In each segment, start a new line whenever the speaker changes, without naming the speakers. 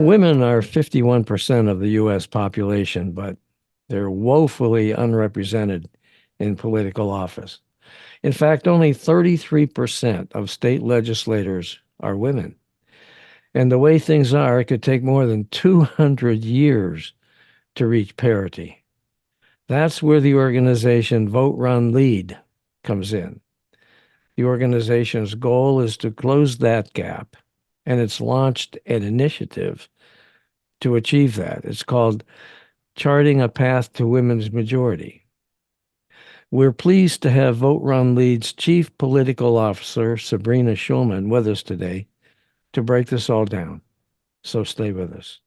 Women are 51% of the US population, but they're woefully unrepresented in political office. In fact, only 33% of state legislators are women. And the way things are, it could take more than 200 years to reach parity. That's where the organization Vote, Run, Lead comes in. The organization's goal is to close that gap, and it's launched an initiative to achieve that. It's called Charting a Path to Women's Majority. We're pleased to have Vote Run Lead's Chief Political Officer, Sabrina Schulman, with us today to break this all down. So stay with us.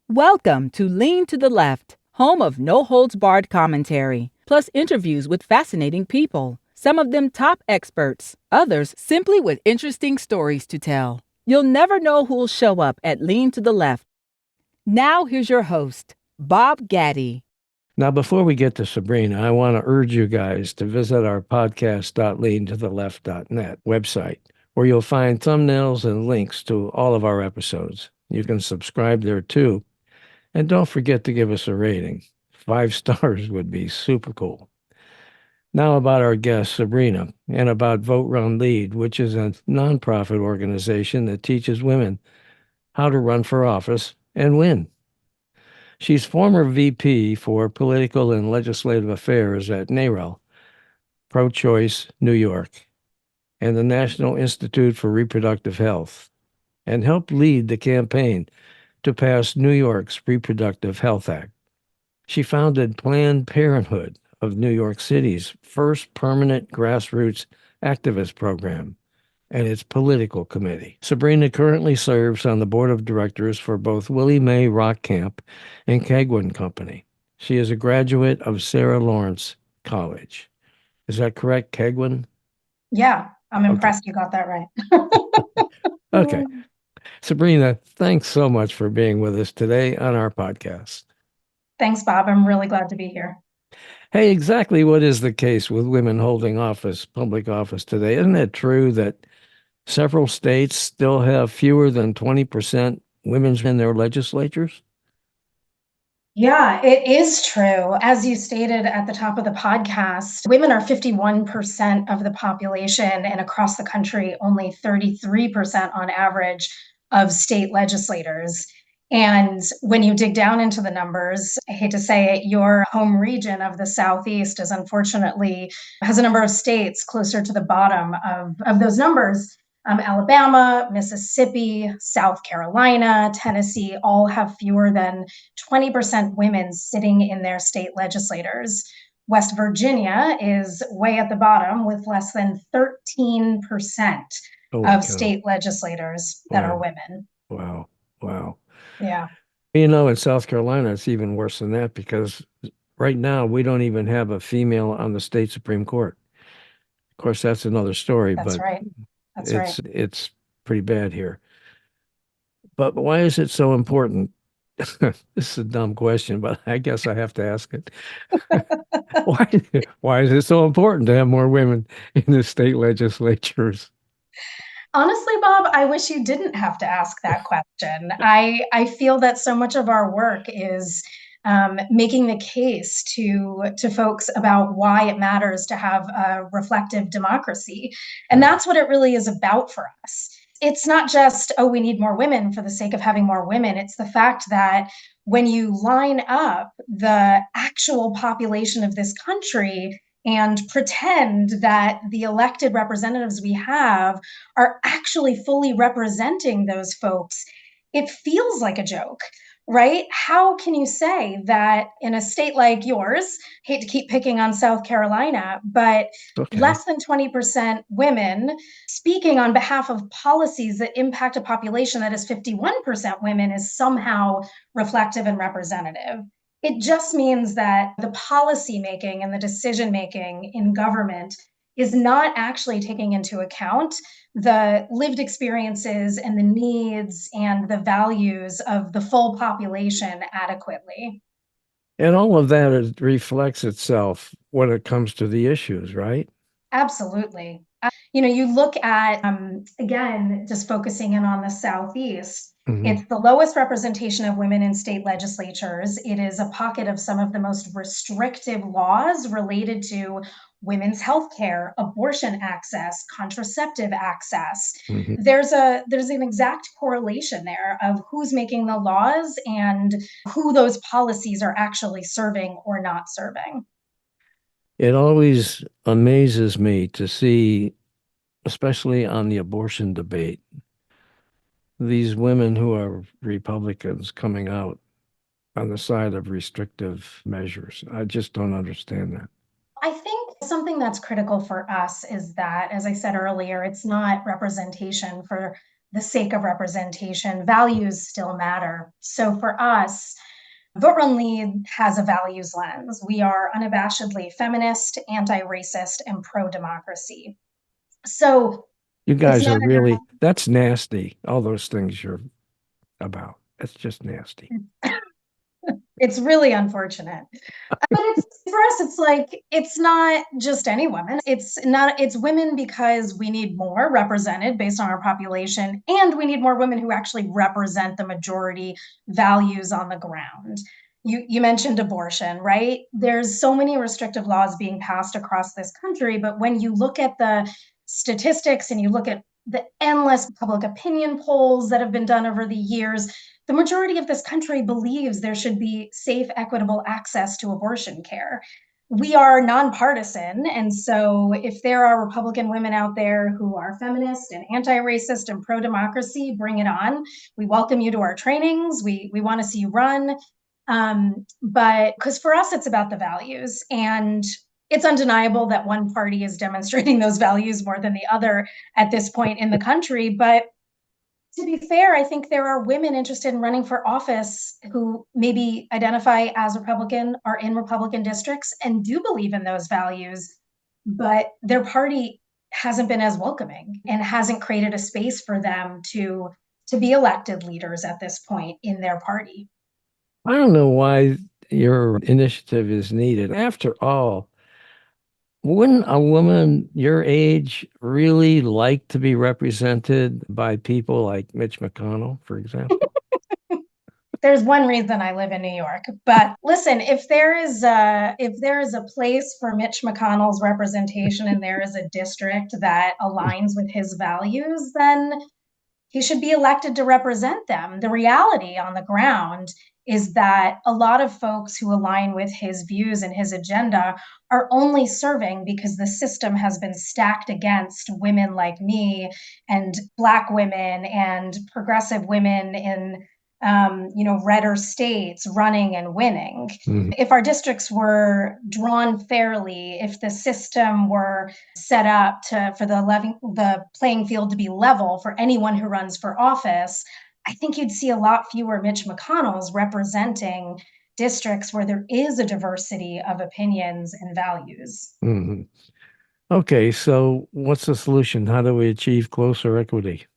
Welcome to Lean to the Left, home of no-holds-barred commentary, plus interviews with fascinating people, some of them top experts, others simply with interesting stories to tell. You'll never know who'll show up at Lean to the Left. Now here's your host, Bob Gaddy.
Now, before we get to Sabrina, I want to urge you guys to visit our podcast.leantotheleft.net website, where you'll find thumbnails and links to all of our episodes. You can subscribe there too. And don't forget to give us a rating. 5 stars would be super cool. Now about our guest, Sabrina, and about Vote Run Lead, which is a nonprofit organization that teaches women how to run for office and win. She's former VP for Political and Legislative Affairs at NARAL, Pro-Choice New York, and the National Institute for Reproductive Health, and helped lead the campaign to pass New York's Reproductive Health Act. She founded Planned Parenthood of New York City's first permanent grassroots activist program and its political committee. Sabrina currently serves on the board of directors for both Willie Mae Rock Camp and Kegwin Company. She is a graduate of Sarah Lawrence College. Is that correct, Kegwin?
Yeah, I'm impressed you got that right.
Okay. Sabrina, thanks so much for being with us today on our podcast.
Thanks, Bob. I'm really glad to be here.
Hey, exactly what is the case with women holding office, public office today? Isn't it true that several states still have fewer than 20% women in their legislatures?
Yeah, it is true. As you stated at the top of the podcast, women are 51% of the population, and across the country, only 33% on average of state legislators. And when you dig down into the numbers, I hate to say it, your home region of the Southeast is unfortunately has a number of states closer to the bottom of those numbers. Alabama, Mississippi, South Carolina, Tennessee all have fewer than 20% women sitting in their state legislators. West Virginia is way at the bottom with less than 13% of state legislators that are women.
Wow. Wow.
Yeah.
You know, in South Carolina, it's even worse than that because right now we don't even have a female on the state Supreme Court. Of course, that's another story,
That's
but
right. That's right.
It's pretty bad here. But why is it so important? This is a dumb question, but I guess I have to ask it. Why is it so important to have more women in the state legislatures?
Honestly, Bob, I wish you didn't have to ask that question. I feel that so much of our work is making the case to folks about why it matters to have a reflective democracy. And that's what it really is about for us. It's not just, oh, we need more women for the sake of having more women. It's the fact that when you line up the actual population of this country and pretend that the elected representatives we have are actually fully representing those folks, it feels like a joke, right? How can you say that in a state like yours, hate to keep picking on South Carolina, but less than 20% women speaking on behalf of policies that impact a population that is 51% women is somehow reflective and representative? It just means that the policy making and the decision making in government is not actually taking into account the lived experiences and the needs and the values of the full population adequately.
And all of that reflects itself when it comes to the issues, right?
Absolutely. You look at, again, just focusing in on the Southeast,
Mhm.
it's the lowest representation of women in state legislatures. It is a pocket of some of the most restrictive laws related to women's health care, abortion access, contraceptive access.
Mhm.
There's an exact correlation there of who's making the laws and who those policies are actually serving or not serving.
It always amazes me to see, especially on the abortion debate, these women who are Republicans coming out on the side of restrictive measures. I just don't understand that.
I think something that's critical for us is that, as I said earlier, it's not representation for the sake of representation. Values still matter. So for us, Vote Run Lead has a values lens. We are unabashedly feminist, anti racist, and pro democracy. So
You
it's
guys
not
are really, that's nasty. All those things you're about. That's just nasty.
it's really unfortunate. But it's for us, it's like it's not just any women. It's women because we need more represented based on our population, and we need more women who actually represent the majority values on the ground. You mentioned abortion, right? There's so many restrictive laws being passed across this country, but when you look at the statistics and you look at the endless public opinion polls that have been done over the years, the majority of this country believes there should be safe, equitable access to abortion care. We are nonpartisan. And so, if there are Republican women out there who are feminist and anti racist and pro democracy, bring it on. We welcome you to our trainings. We want to see you run. But because for us, it's about the values. And it's undeniable that one party is demonstrating those values more than the other at this point in the country. But to be fair, I think there are women interested in running for office who maybe identify as Republican, are in Republican districts, and do believe in those values, but their party hasn't been as welcoming and hasn't created a space for them to be elected leaders at this point in their party.
I don't know why your initiative is needed. After all, wouldn't a woman your age really like to be represented by people like Mitch McConnell, for example?
There's one reason I live in New York. But listen, if there is a place for Mitch McConnell's representation and there is a district that aligns with his values, then he should be elected to represent them. The reality on the ground is that a lot of folks who align with his views and his agenda are only serving because the system has been stacked against women like me and Black women and progressive women in redder states running and winning.
Mhm.
If our districts were drawn fairly, if the system were set up for the playing field to be level for anyone who runs for office, I think you'd see a lot fewer Mitch McConnells representing districts where there is a diversity of opinions and values.
Mhm. Okay, so what's the solution? How do we achieve closer equity?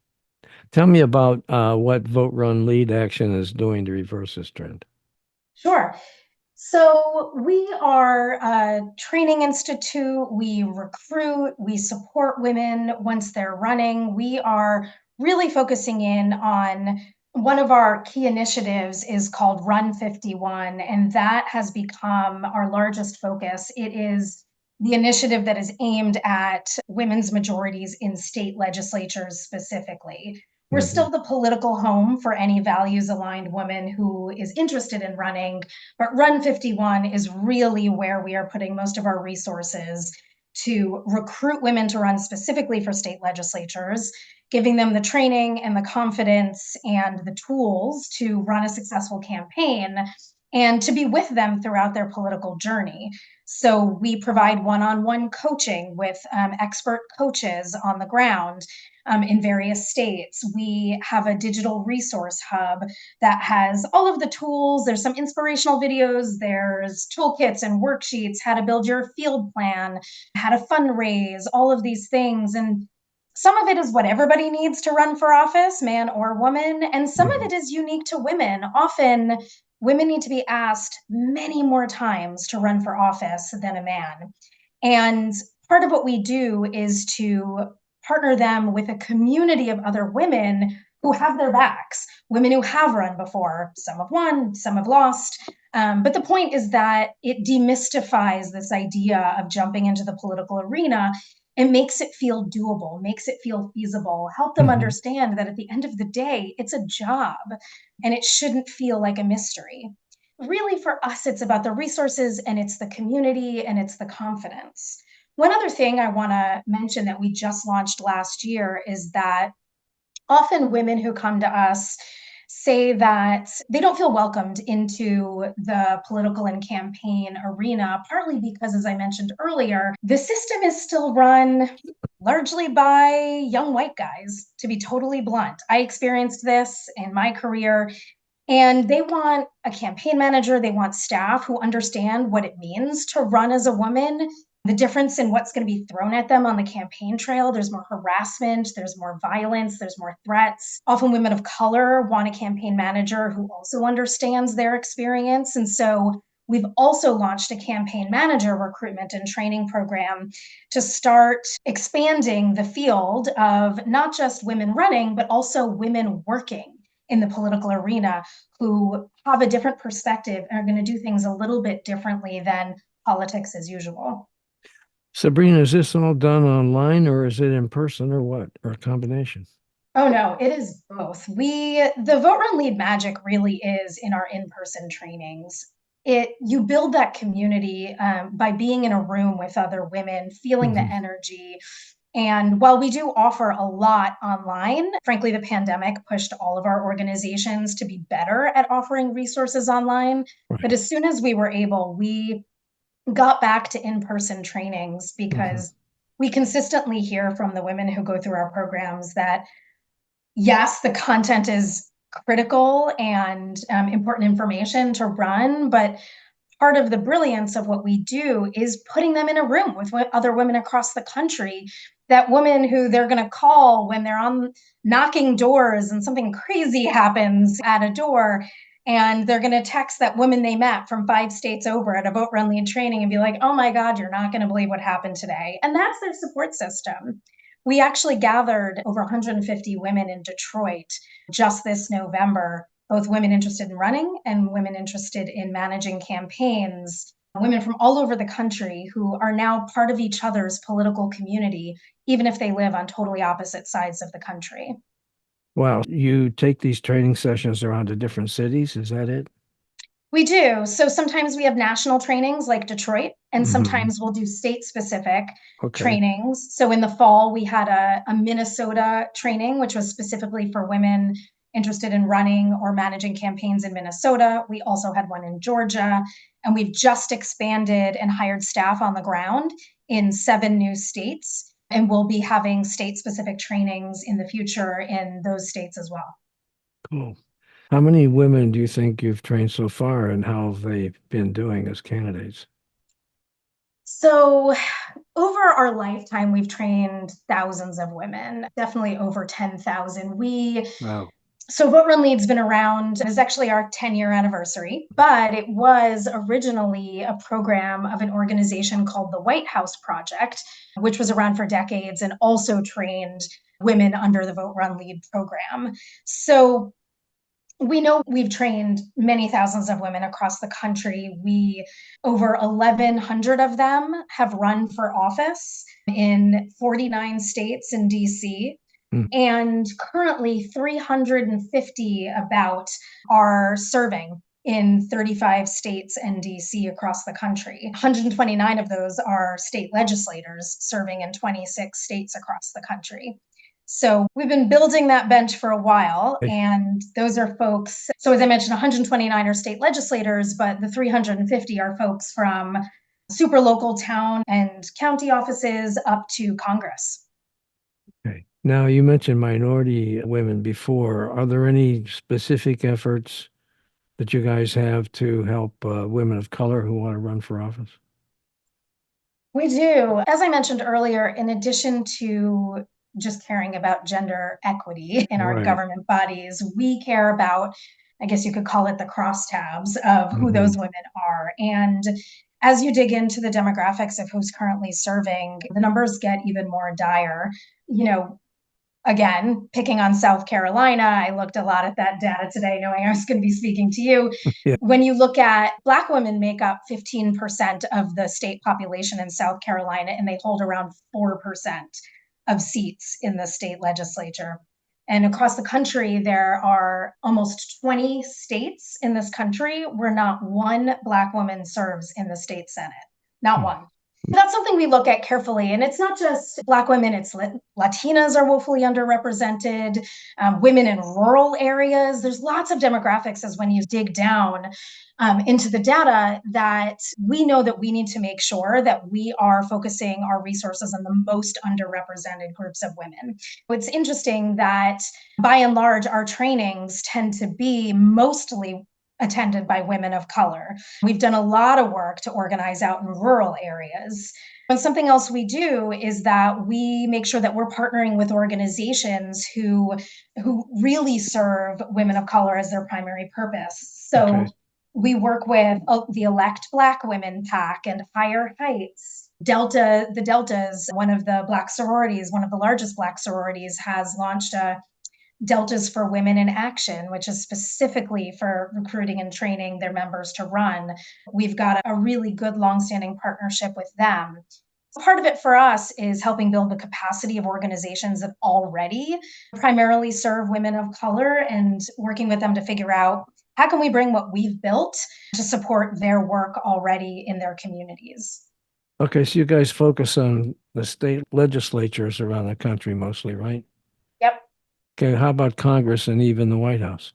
Tell me about what Vote Run Lead Action is doing to reverse this trend.
Sure. So we are a training institute. We recruit, we support women once they're running. We are really focusing in on one of our key initiatives is called Run 51, and that has become our largest focus. It is the initiative that is aimed at women's majorities in state legislatures specifically. We're
Mhm.
still the political home for any values aligned woman who is interested in running, but Run 51 is really where we are putting most of our resources to recruit women to run specifically for state legislatures, giving them the training and the confidence and the tools to run a successful campaign and to be with them throughout their political journey. So we provide one-on-one coaching with expert coaches on the ground in various states. We have a digital resource hub that has all of the tools. There's some inspirational videos, there's toolkits and worksheets, how to build your field plan, how to fundraise, all of these things. And some of it is what everybody needs to run for office, man or woman. And some of
Mhm.
it is unique to women. Often, women need to be asked many more times to run for office than a man. And part of what we do is to partner them with a community of other women who have their backs, women who have run before. Some have won, some have lost. But the point is that it demystifies this idea of jumping into the political arena and makes it feel doable, makes it feel feasible, help them
Hmm.
understand that at the end of the day, it's a job and it shouldn't feel like a mystery. Really, for us, it's about the resources and it's the community and it's the confidence. One other thing I want to mention that we just launched last year is that often women who come to us say that they don't feel welcomed into the political and campaign arena, partly because, as I mentioned earlier, the system is still run largely by young white guys, to be totally blunt. I experienced this in my career. And they want a campaign manager, they want staff who understand what it means to run as a woman, the difference in what's going to be thrown at them on the campaign trail. There's more harassment, there's more violence, there's more threats. Often women of color want a campaign manager who also understands their experience. And so we've also launched a campaign manager recruitment and training program to start expanding the field of not just women running, but also women working in the political arena who have a different perspective and are going to do things a little bit differently than politics as usual.
Sabrina, is this all done online or is it in person or what? Or a combination?
Oh no, it is both. The Vote Run Lead magic really is in our in-person trainings. You build that community by being in a room with other women, feeling the
Hmm.
energy. And while we do offer a lot online, frankly, the pandemic pushed all of our organizations to be better at offering resources online. But
Right.
as soon as we were able, we got back to in-person trainings
Hmm.
because we consistently hear from the women who go through our programs that yes, the content is critical and important information to run, but part of the brilliance of what we do is putting them in a room with other women across the country. That woman who they're going to call when they're on knocking doors and something crazy happens at a door. And they're going to text that woman they met from 5 states over at a Vote Run Lead training and be like, oh my God, you're not going to believe what happened today. And that's their support system. We actually gathered over 150 women in Detroit just this November, both women interested in running and women interested in managing campaigns, women from all over the country who are now part of each other's political community, even if they live on totally opposite sides of the country.
Wow. You take these training sessions around to different cities, is that it?
We do. So sometimes we have national trainings like Detroit, and
Hmm.
sometimes we'll do state specific
Okay.
trainings. So in the fall, we had a Minnesota training, which was specifically for women interested in running or managing campaigns in Minnesota. We also had one in Georgia, and we've just expanded and hired staff on the ground in 7 new states. And we'll be having state specific trainings in the future in those states as well.
Cool. How many women do you think you've trained so far and how have they been doing as candidates?
So, over our lifetime, we've trained thousands of women, definitely over 10,000.
Wow.
So Vote Run Lead's been around, it is actually our 10-year anniversary, but it was originally a program of an organization called the White House Project, which was around for decades and also trained women under the Vote Run Lead program. So we know we've trained many thousands of women across the country. We over 1,100 of them have run for office in 49 states in DC.
Hmm.
And currently 350 about are serving in 35 states and DC across the country. 129 of those are state legislators serving in 26 states across the country. So we've been building that bench for a while,
Okay.
and those are folks. So as I mentioned, 129 are state legislators, but the 350 are folks from super local town and county offices up to Congress.
Okay. Now, you mentioned minority women before. Are there any specific efforts that you guys have to help women of color who want to run for office?
We do. As I mentioned earlier, in addition to just caring about gender equity in our
Right.
government bodies, we care about, I guess you could call it the crosstabs of who
Hmm.
those women are. And as you dig into the demographics of who's currently serving, the numbers get even more dire. Again, picking on South Carolina, I looked a lot at that data today, knowing I was going to be speaking to you.
Yeah.
When you look at Black women make up 15% of the state population in South Carolina, and they hold around 4% of seats in the state legislature. And across the country, there are almost 20 states in this country where not one Black woman serves in the state Senate. Not one. That's something we look at carefully. And it's not just Black women, it's Latinas are woefully underrepresented, women in rural areas. There's lots of demographics as when you dig down into the data that we know that we need to make sure that we are focusing our resources on the most underrepresented groups of women. It's interesting that by and large, our trainings tend to be mostly attended by women of color. We've done a lot of work to organize out in rural areas. And something else we do is that we make sure that we're partnering with organizations who really serve women of color as their primary purpose. So
Okay.
we work with the Elect Black Women PAC and Higher Heights. The Deltas, one of the Black sororities, one of the largest Black sororities, has launched a Deltas for Women in Action, which is specifically for recruiting and training their members to run. We've got a really good longstanding partnership with them. Part of it for us is helping build the capacity of organizations that already primarily serve women of color and working with them to figure out how can we bring what we've built to support their work already in their communities.
Okay, so you guys focus on the state legislatures around the country mostly, right?
Yep.
Okay, how about Congress and even the White House?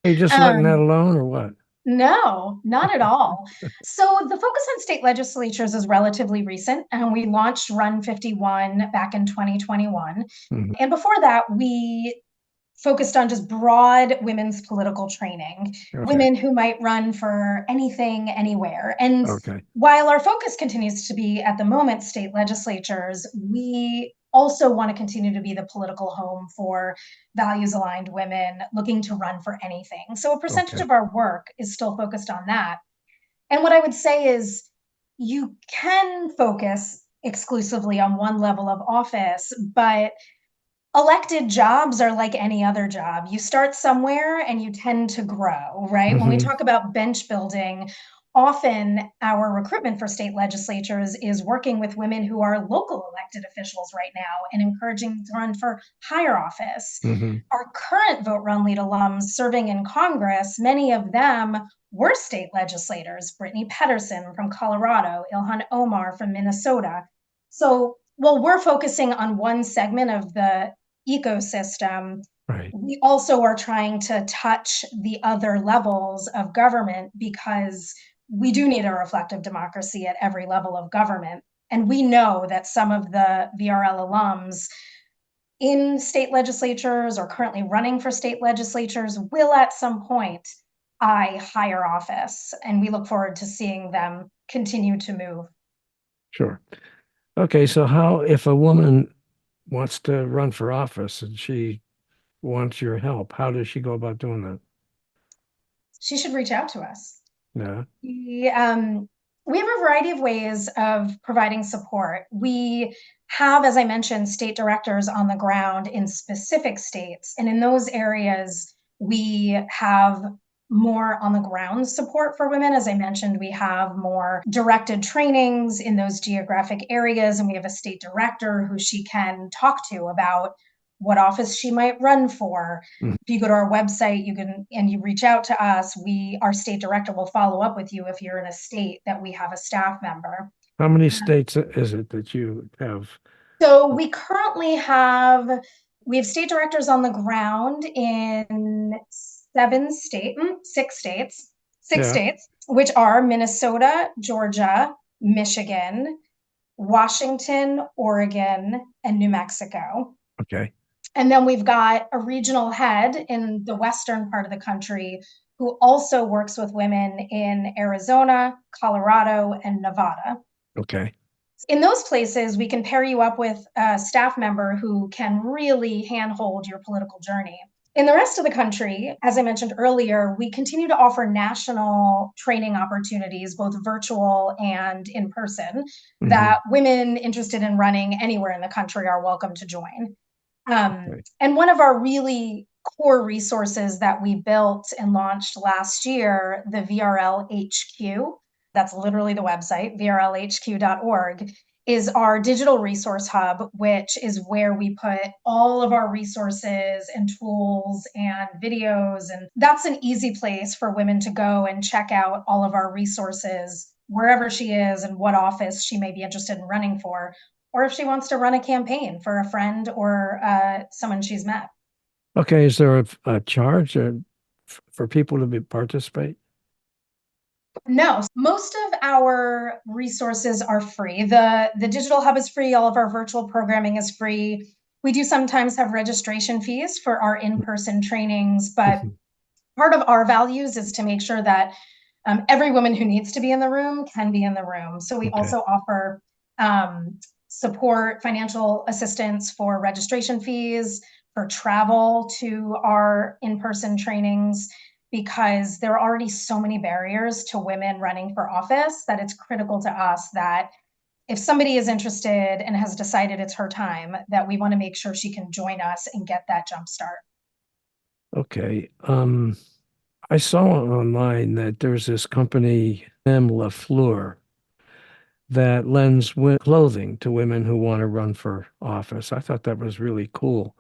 Are you just letting that alone or what?
No, not at all. So the focus on state legislatures is relatively recent, and we launched Run 51 back in 2021.
Mhm.
And before that, we focused on just broad women's political training,
Okay.
women who might run for anything, anywhere. And
Okay.
while our focus continues to be at the moment state legislatures, we also want to continue to be the political home for values aligned women looking to run for anything. So a percentage
Okay.
of our work is still focused on that. And what I would say is you can focus exclusively on one level of office, but elected jobs are like any other job. You start somewhere and you tend to grow, right? When we
Mhm.
talk about bench building, often our recruitment for state legislatures is working with women who are local elected officials right now and encouraging them to run for higher office.
Mhm.
Our current Vote Run Lead alums serving in Congress, many of them were state legislators. Brittany Pedersen from Colorado, Ilhan Omar from Minnesota. So while we're focusing on one segment of the ecosystem,
Right.
we also are trying to touch the other levels of government because we do need a reflective democracy at every level of government. And we know that some of the VRL alums in state legislatures or currently running for state legislatures will at some point eye higher office. And we look forward to seeing them continue to move.
Sure. Okay, so how, if a woman wants to run for office and she wants your help, how does she go about doing that?
She should reach out to us.
Yeah.
We have a variety of ways of providing support. We have, as I mentioned, state directors on the ground in specific states. And in those areas, we have more on the ground support for women. As I mentioned, we have more directed trainings in those geographic areas, and we have a state director who she can talk to about what office she might run for.
Mhm.
If you go to our website, you reach out to us, our state director will follow up with you if you're in a state that we have a staff member.
How many states is it that you have?
So we have state directors on the ground in six
Yeah.
states, which are Minnesota, Georgia, Michigan, Washington, Oregon, and New Mexico.
Okay.
And then we've got a regional head in the western part of the country who also works with women in Arizona, Colorado, and Nevada.
Okay.
In those places, we can pair you up with a staff member who can really handhold your political journey. In the rest of the country, as I mentioned earlier, we continue to offer national training opportunities, both virtual and in person,
Hmm.
that women interested in running anywhere in the country are welcome to join.
Okay.
And one of our really core resources that we built and launched last year, the VRL HQ, that's literally the website, vrlhq.org, is our digital resource hub, which is where we put all of our resources and tools and videos. And that's an easy place for women to go and check out all of our resources wherever she is and what office she may be interested in running for, or if she wants to run a campaign for a friend or someone she's met.
Okay, is there a charge for people to participate?
No, most of our resources are free. The digital hub is free, all of our virtual programming is free. We do sometimes have registration fees for our in-person trainings, but
Mhm.
part of our values is to make sure that every woman who needs to be in the room can be in the room. So we
Okay.
also offer support, financial assistance for registration fees, for travel to our in-person trainings, because there are already so many barriers to women running for office that it's critical to us that if somebody is interested and has decided it's her time, that we want to make sure she can join us and get that jump start.
Okay. I saw online that there's this company, M. LaFleur, that lends clothing to women who want to run for office. I thought that was really cool.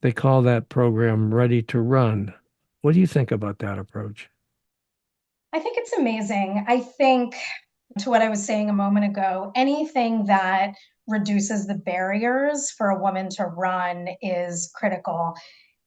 They call that program Ready to Run. What do you think about that approach?
I think it's amazing. I think, to what I was saying a moment ago, anything that reduces the barriers for a woman to run is critical.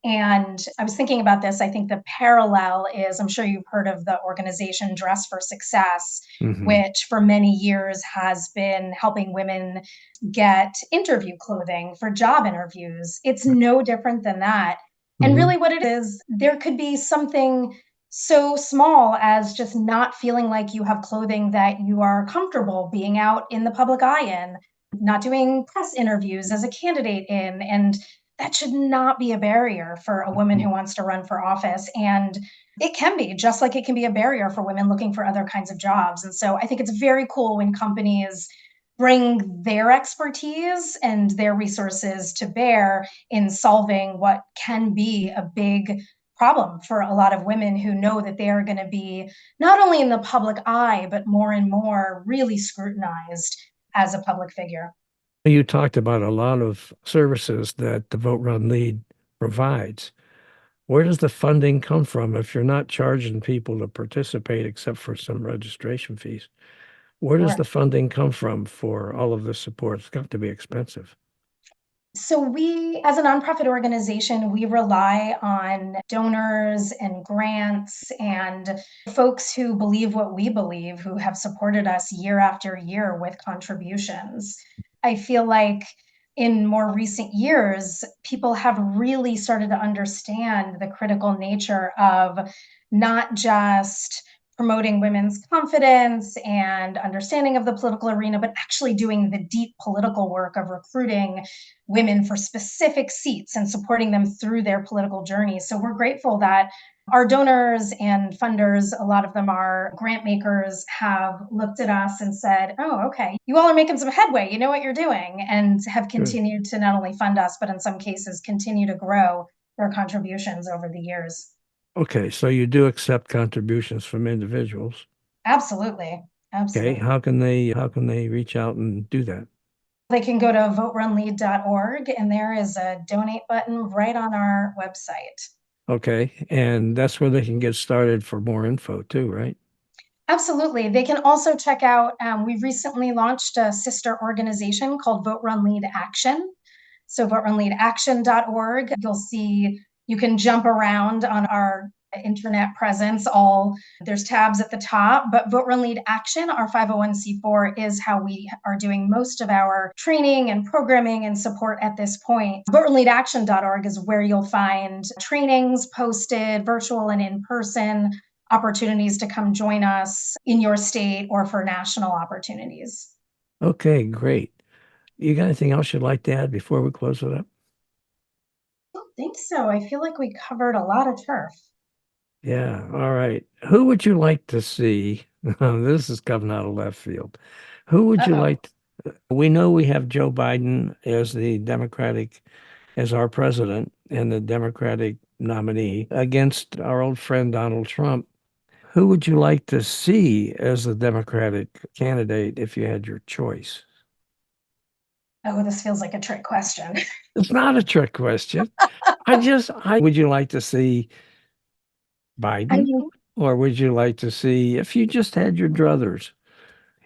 And I was thinking about this. I think the parallel is, I'm sure you've heard of the organization Dress for Success,
Hmm.
which for many years has been helping women get interview clothing for job interviews. It's no different than that. And
Hmm.
really, what it is, there could be something so small as just not feeling like you have clothing that you are comfortable being out in the public eye in, not doing press interviews as a candidate in. And that should not be a barrier for a woman who wants to run for office. And it can be, just like it can be a barrier for women looking for other kinds of jobs. And so I think it's very cool when companies bring their expertise and their resources to bear in solving what can be a big problem for a lot of women who know that they are going to be not only in the public eye, but more and more really scrutinized as a public figure.
You talked about a lot of services that the Vote Run Lead provides. Where does the funding come from if you're not charging people to participate except for some registration fees? Where does
Sure.
the funding come from for all of the support? It's got to be expensive.
So we, as a nonprofit organization, we rely on donors and grants and folks who believe what we believe, who have supported us year after year with contributions. I feel like in more recent years, people have really started to understand the critical nature of not just promoting women's confidence and understanding of the political arena, but actually doing the deep political work of recruiting women for specific seats and supporting them through their political journeys. So we're grateful that our donors and funders, a lot of them are grant makers, have looked at us and said, oh, okay, you all are making some headway. You know what you're doing, and have
Good.
continued to not only fund us, but in some cases continue to grow their contributions over the years.
Okay, so you do accept contributions from individuals.
Absolutely.
Okay,
Absolutely.
how can they reach out and do that?
They can go to voterunlead.org, and there is a donate button right on our website.
Okay, and that's where they can get started for more info too, right?
Absolutely. They can also check out, we recently launched a sister organization called Vote Run Lead Action. So voterunleadaction.org, you'll see you can jump around on our internet presence. All there's tabs at the top, but Vote Run Lead Action, our 501c4, is how we are doing most of our training and programming and support at this point. Voterunleadaction.org is where you'll find trainings posted, virtual and in person, opportunities to come join us in your state or for national opportunities.
Okay, great. You got anything else you'd like to add before we close it up?
think so. I feel like we covered a lot of turf.
Yeah. All right. Who would you like to see? This is coming out of left field. Who would you
Uh-oh.
like? We know we have Joe Biden as our president and the Democratic nominee against our old friend Donald Trump. Who would you like to see as the Democratic candidate if you had your choice?
Oh, this feels like a trick question.
It's not a trick question. Would you like to see
I
Biden,
mean,
or would you like to see, if you just had your druthers,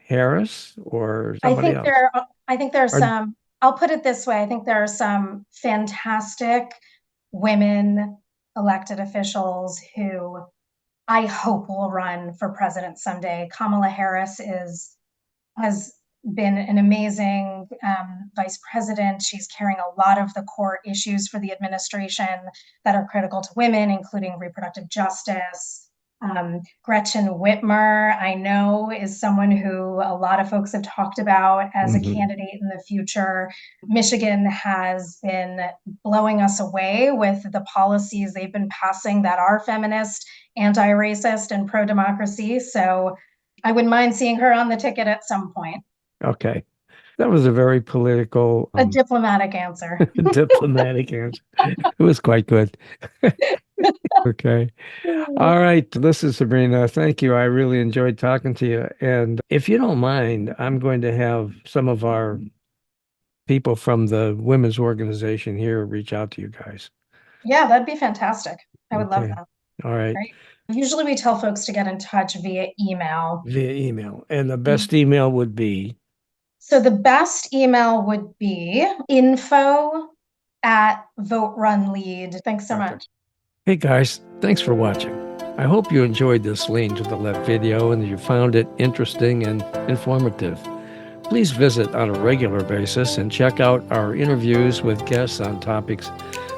Harris or somebody else?
I think there are
Or
some, I'll put it this way. I think there are some fantastic women elected officials who I hope will run for president someday. Kamala Harris has been an amazing vice president. She's carrying a lot of the core issues for the administration that are critical to women, including reproductive justice. Gretchen Whitmer, I know, is someone who a lot of folks have talked about as a
Mhm.
candidate in the future. Michigan has been blowing us away with the policies they've been passing that are feminist, anti-racist, and pro-democracy. So I wouldn't mind seeing her on the ticket at some point.
Okay. That was a very political,
A diplomatic answer.
diplomatic answer. It was quite good. Okay. All right. Listen, Sabrina, thank you. I really enjoyed talking to you. And if you don't mind, I'm going to have some of our people from the women's organization here reach out to you guys.
Yeah, that'd be fantastic. I would love
Okay.
that.
All right.
Great. Usually we tell folks to get in touch via email.
Via email. And the best email would be
So the best email would be info@voterunlead. Thanks so
perfect.
much.
Hey guys, thanks for watching. I hope you enjoyed this Lean to the Left video and that you found it interesting and informative. Please visit on a regular basis and check out our interviews with guests on topics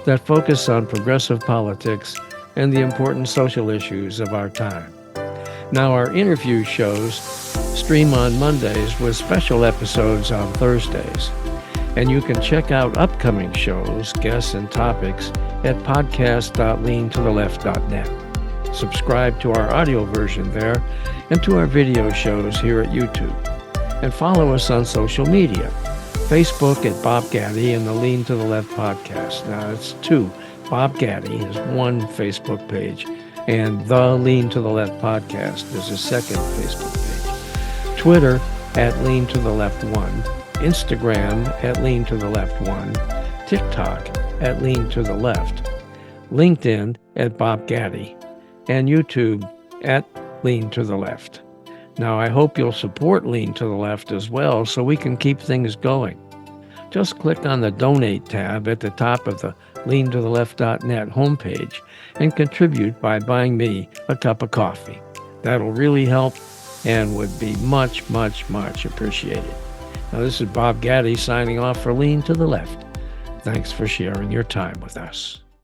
that focus on progressive politics and the important social issues of our time. Now, our interview shows stream on Mondays with special episodes on Thursdays. And you can check out upcoming shows, guests, and topics at podcast.leantotheleft.net. Subscribe to our audio version there and to our video shows here at YouTube. And follow us on social media. Facebook at Bob Gaddy and the Lean to the Left podcast. Now, it's two. Bob Gaddy is one Facebook page, and the Lean to the Left podcast is a second Facebook page. Twitter at Lean to the Left 1. Instagram at Lean to the Left 1, TikTok at Lean to the Left, LinkedIn at Bob Gaddy, and YouTube at Lean to the Left. Now, I hope you'll support Lean to the Left as well so we can keep things going. Just click on the Donate tab at the top of the leantotheleft.net homepage and contribute by buying me a cup of coffee. That'll really help and would be much, much, much appreciated. Now, this is Bob Gaddy signing off for Lean to the Left. Thanks for sharing your time with us.